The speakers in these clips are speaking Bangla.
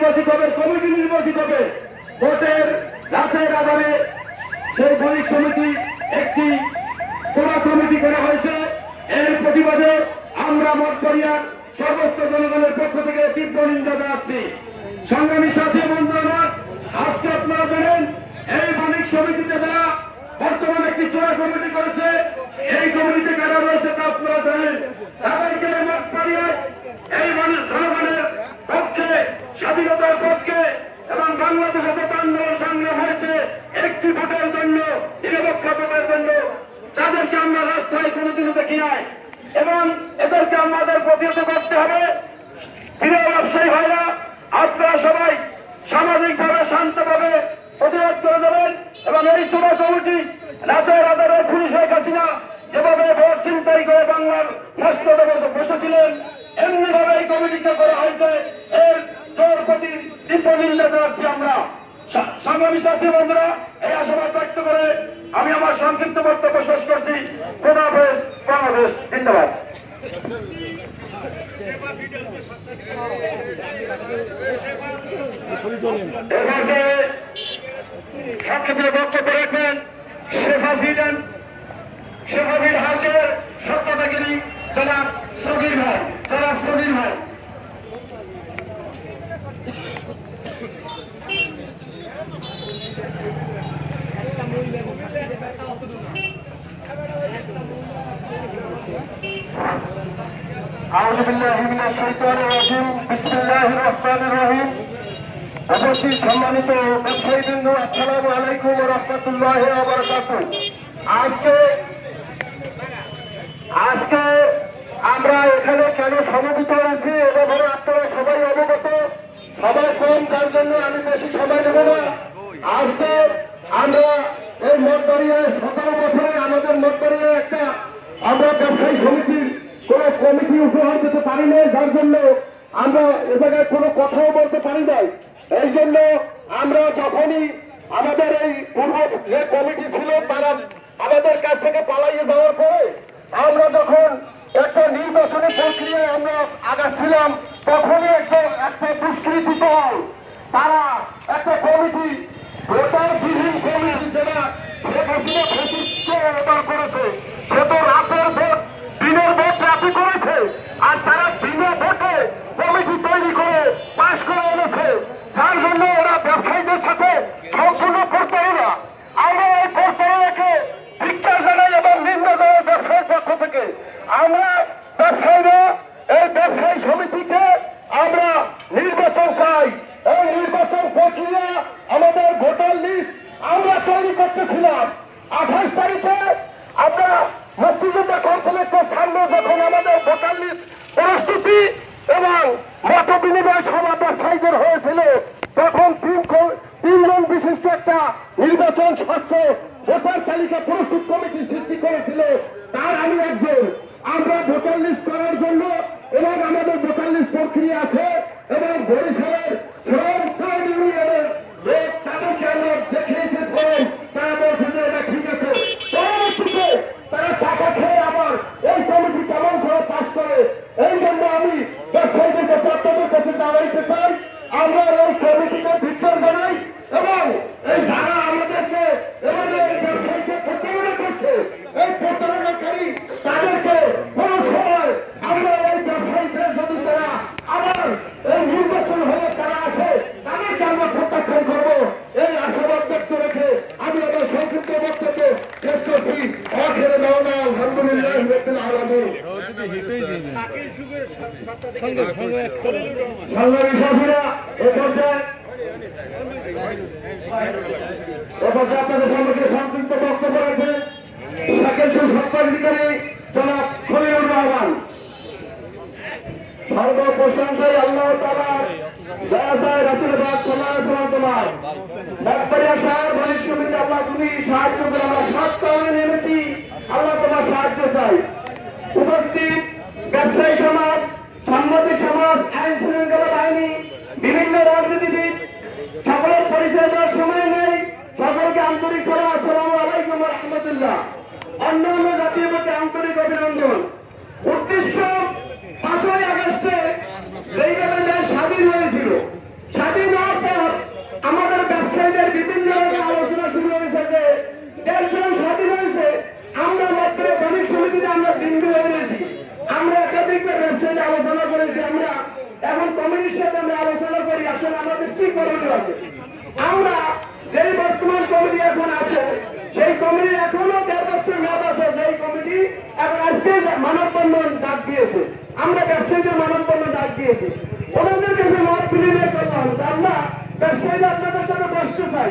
নির্বাচিত হবে, কমিটি নির্বাচিত হবে। ভোটের রাতের আধারে সেই বণিক সমিতি একটি সভা কমিটি করা হয়েছে। এর প্রতিবাদে আমরা মঠবাড়িয়ার সমস্ত জনগণের পক্ষ থেকে তীব্র নিন্দা জানাচ্ছি। সংগ্রামী সাথী বন্ধুরা, আজকে আপনারা জানেন এই বণিক সমিতিতে যারা বর্তমানে একটি চোরা কমিটি করেছে, এই কমিটিতে কারা রয়েছে তা আপনারা জানেন। তাদেরকে মঠবাড়িয়ায় এই জনগণের পক্ষে, স্বাধীনতার পক্ষে এবং বাংলাদেশে যত আন্দোলন সংগ্রাম হয়েছে একটি ভোটের জন্য, নিরপেক্ষ ভোটের জন্য, তাদেরকে আমরা রাস্তায় কোনোদিনও দেখি নাই এবং এদেরকে আমাদের প্রতিহত করতে হবে। প্রিয় ব্যবসায়ী ভাইরা, আপনারা সবাই সামাজিকভাবে শান্তভাবে প্রতিবাদ করে দেবেন এবং এই চোরা কমিটি রাতের আধারে খুনি শেখ হাসিনা যেভাবে ভোট ছিনতাই করে বাংলার মস্তদে বসেছিলেন, এমনি ভাবে এই কমিটিকে করা হয়েছে। এর চোর প্রতি তীব্র নিন্দা জানাচ্ছি আমরা। সংগ্রামী সাথী বন্ধুরা, এই আশাবাদ ব্যক্ত করে আমি আমার সংক্ষিপ্ত বক্তব্য শেষ করছি। খোদা হাফেজ, বাংলাদেশ জিন্দাবাদ। এবারে সংক্ষিপ্ত বক্তব্য রাখবেন শেফাবিল হাউসের সত্যতাগিরি জনাব সগীর ভাই। আউযু বিল্লাহি মিনাশ শাইতানির রাজিম। বিসমিল্লাহির রহমানির রহিম। উপস্থিত সম্মানিত ব্যবসায়ীবৃন্দ, আসসালামু আলাইকুম ওয়া রাহমাতুল্লাহি ওয়া বারাকাতুহু। আজকে আমরা এখানে কেন সমবেত হয়েছি এবং আপনারা সবাই অবগত। সবাই কম, তার জন্য আমি বেশি সময় নেব না। আজকে আমরা এই মঠবাড়িয়ায় 17 বছরে আমাদের মঠবাড়িয়ায় আমরা ব্যবসায়ী সমিতির কোন কমিটি উপহার দিতে পারি নাই, যার জন্য আমরা এ জায়গায় কোনো কথাও বলতে পারি নাই। এই জন্য আমরা যখনই আমাদের এই পূর্ব যে কমিটি ছিল তারা আমাদের কাছ থেকে পালাইয়ে যাওয়ার পরে আমরা যখন একটা নির্বাচনী প্রক্রিয়ায় আমরা আগাচ্ছিলাম, তখনই একটা দুষ্কৃতি দল তারা একটা কমিটি, ভোটারবিহীন কমিটি, যেটা শেখ হাসিনা ফেসিস্ট অর্ডার করেছে, সে তো রাতের ভোট দিনের ভোট রাতে করেছে, আর তারা দিনের ভোটে কমিটি তৈরি করে পাশ করে এনেছে, যার জন্য ওরা ব্যবসায়ীদের সাথে সম্পূর্ণ প্রতারণা। আমরা এই প্রতারণাকে ধিক্কার জানাই এবং নিন্দা জানাই ব্যবসায়ীর পক্ষ থেকে। আমরা ব্যবসায়ীরা এই ব্যবসায়ী সমিতিকে আমরা নির্বাচন চাই। এই নির্বাচন প্রক্রিয়া আমাদের ভোটার লিস্ট আমরা তৈরি করতেছিলাম। 28 তারিখে আমরা মুক্তিযোদ্ধা কমপ্লেক্সের সামনে যখন আমাদের ভোটার লিস্ট প্রস্তুতি এবং মত বিনিময় সভা ব্যবসায়ীদের হয়েছিল, তখন তিনজন বিশিষ্ট একটা নির্বাচন স্বচ্ছ ভোটার তালিকা প্রস্তুত কমিটি সৃষ্টি করেছিল। তার আমি একজন। আমরা ভোটার লিস্ট করার জন্য এবং আমাদের ভোটার লিস্ট প্রক্রিয়া আছে এবং বরিশালের শ্রম ট্রেড ইউনিয়নের লোক তাদেরকে আমরা দেখিয়েছি ফর্ম, তারা বলছে যে এটা ঠিক আছে। পরবর্তীতে তারা টাকা খেয়ে আবার এই কমিটি কেমন করে পাশ করে। এই জন্য আমি ব্যবসায়ীদের কাছে আপনাদের কাছে জানাইতে চাই, আমরা এই কমিটিকে ধিক্কার জানাই এবং এই যারা আমাদেরকে এভাবে এই ব্যবসায়ীকে প্রতারণা করছে, এই প্রতারণাকারী তাদেরকে কোন সময় আমরা এই ব্যবসায়ীদের যদি তারা আবার এই নির্বাচন হয়ে তারা আসে, তাদেরকে আমরা প্রত্যাখ্যান করবো। এই আশাবাদ ব্যক্ত রেখে আমি আমার সংক্ষিপ্ত বক্তব্য শেষ করছি। আখেরে দাওয়ানা আলহামদুলিল্লাহি রাব্বিল আলামিন। সংগ্রামী সাথীরা, এ পর্যায়ে আপনাদের সম্পর্কে সংক্ষিপ্ত বক্তব্য রাখবেন শাকিল সত্তাধিকারী জনাব খলিলুর রহমান। সর্বপ্রশংসাই আল্লাহ তাআলার, দয়া যায় রাসূলের পাক সাল্লাল্লাহু আলাইহি ওয়াসাল্লাম। মঠবাড়িয়া শহর বণিক সমিতি, আল্লাহ তুমি সাহায্য করে, আমরা সৎ কারণে নেমেছি, আল্লাহ তোমার সাহায্য চাই। উপস্থিত ব্যবসায়ী সমাজ, সাংবাদিক সমাজ, আইন শৃঙ্খলা বাহিনী, বিভিন্ন রাজনীতিবিদ, সকলের পরিচয় দেওয়ার সময় নেই। সকলকে আন্তরিক সালাম, আসসালামু আলাইকুম ওয়া রাহমাতুল্লাহ। অন্যান্য জাতীয় প্রতি আন্তরিক অভিনন্দন। উদ্দেশ্য 5ই আগস্টে যেইভাবে দেশ স্বাধীন হয়েছিল, স্বাধীন সাথে আমরা আলোচনা করি আসলে আমাদের কি করণীয় আছে। আমরা যেই বর্তমান কমিটি এখন আছে সেই কমিটি এখনো 1.5 বছর মেয়াদ আছে, যেই কমিটি এখন আজকে মানববন্ধন ডাক দিয়েছে, আমরা ব্যবসায়ীদের মানববন্ধন ডাক দিয়েছি, ওনাদের কাছে মত বিনিময় করলাম আমরা ব্যবসায়ীরা আপনাদের সাথে বসতে চাই।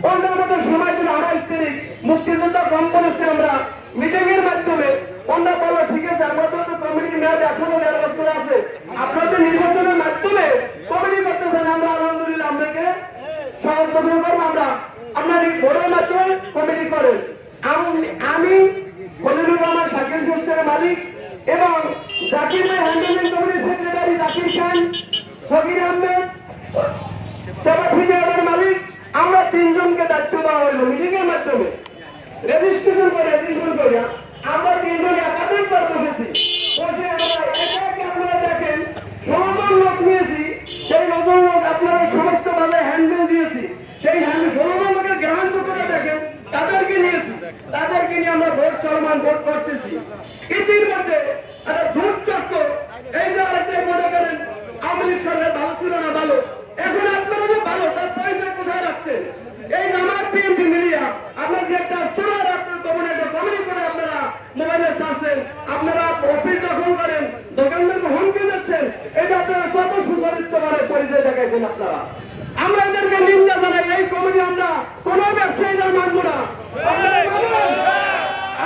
ওনারা আমাদের সময় ছিল 28 তারিখ মুক্তিযোদ্ধা কনফারেন্সে আমরা মিটিং এর মাধ্যমে ওনারা বললো ঠিক আছে আমাদের তো কমিটির মেয়াদ এখনো 1.5 বছর আছে, আপনাদের নির্বাচনের মাধ্যমে কমিটি করতে চান, আমরা আলহামদুলিল্লাহ আপনাকে সহযোগিতা করবো, আমরা আপনার এই বোর্ডের মাধ্যমে কমিটি করেন। আমি খলিলুর রহমান শাকিল গোষ্ঠীর মালিক এবং জাকির ভাই হ্যান্ডেলিং কমিটির সেক্রেটারি জাকির খান, ফকির আহমেদ সেবা ফিজিয়ার মালিক, আমরা 3 জনকে দায়িত্ব দেওয়া হইল মিটিং এর মাধ্যমে রেজিস্ট্রেশন করে আমরা 3 জন একাধিকবার বসেছি, বসে আমরা একে আপনারা দেখেন 16 জন লোক নিয়েছি, সেই 9 জন লোক আপনারা সমস্ত ভাবে হ্যান্ডেল দিয়েছি, সেই হ্যান্ডেল 16 জন লোকের গ্রাহ্য করে দেখেন তাদেরকে নিয়েছি, তাদেরকে নিয়ে আমরা ভোট চলমান ভোট করতেছি। ইতিমধ্যে একটা ধূপ চক্র এই যে আরেকটা মনে করেন আওয়ামী লীগ সরকার ভালো ছিল না ভালো, এখন আপনারা যে ভালো তার পরিচয় কোথায় রাখছেন? এই জামাত বিএনপি মিলিয়া আপনার যে একটা চোরার আপনার দমনে একটা কমিটি করে আপনারা মোবাইলে ছাড়ছেন, আপনারা অফিস দখল করেন, দোকানদারকে হুমকি দিচ্ছেন, এটা আপনারা কত সুচরিত্র করে পরিচয় দেখাইছেন আপনারা। আমরা এদেরকে নিন্দা জানাই, এই কমিটি আমরা কোন ব্যবসায়ীদের মানব না।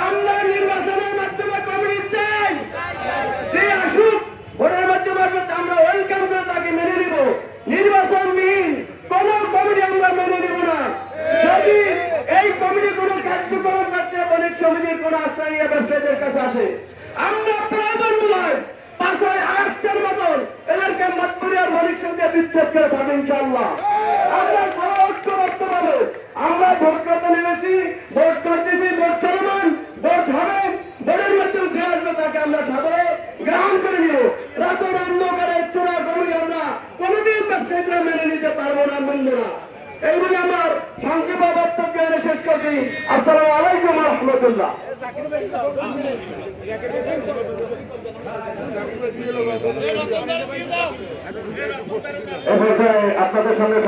আমরা নির্বাচনের মাধ্যমে কমিটি চাই, যে আসুক ভোটের মাধ্যমে আমরা ওয়েলকাম করে তাকে মেনে নিব, নির্বাচনবিহীন কোন কমিটি আমরা মেনে নিব না। যদি এই কমিটি কোন কার্যক্রম করছে বণিক সমিতির কোন আশ্রয় নিয়ে ব্যবসায়ীদের কাছে আসে, আমরা প্রয়োজন নয় 5 আগস্টের মতন এদেরকে মতপুরিয়ার বণিক সমিতি বিচ্ছেদ করে থাকবে ইনশাআল্লাহ। আমরা ঐক্যবদ্ধভাবে আমরা ভোট করতে নেমেছি, ভোট করতেছি, ভোট চলমান, ভোট হবে, ভোটের মাধ্যমে যে আসবে তাকে আমরা সাদরে গ্রহণ করে নিব। রাতের অন্ধকারে চোরা কমিটি আমরা কোনদিন ব্যবসায়ীরা মেনে নিতে পারবো না, মানব না। এইগুলি আমার সংক্ষেপ বক্তব্য এনে শেষ করছি। আসসালামু আলাইকুম রহমতুল্লাহ। আপনাদের সঙ্গে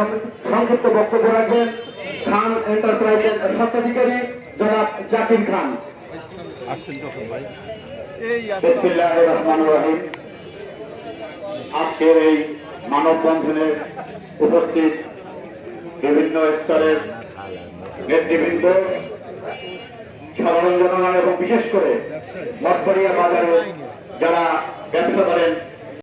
সংক্ষিপ্ত বক্তব্য রাখবেন খান এন্টারপ্রাইজের স্বত্বাধিকারী জনাব জাকির খান। বিসমিল্লাহির রহমানির রহিম। আজকের এই মানববন্ধনে উপস্থিত বিভিন্ন স্তরের নেতৃবৃন্দ, সাধারণ জনগণ এবং বিশেষ করে মঠবাড়িয়া বাজারে যারা ব্যবসা করেন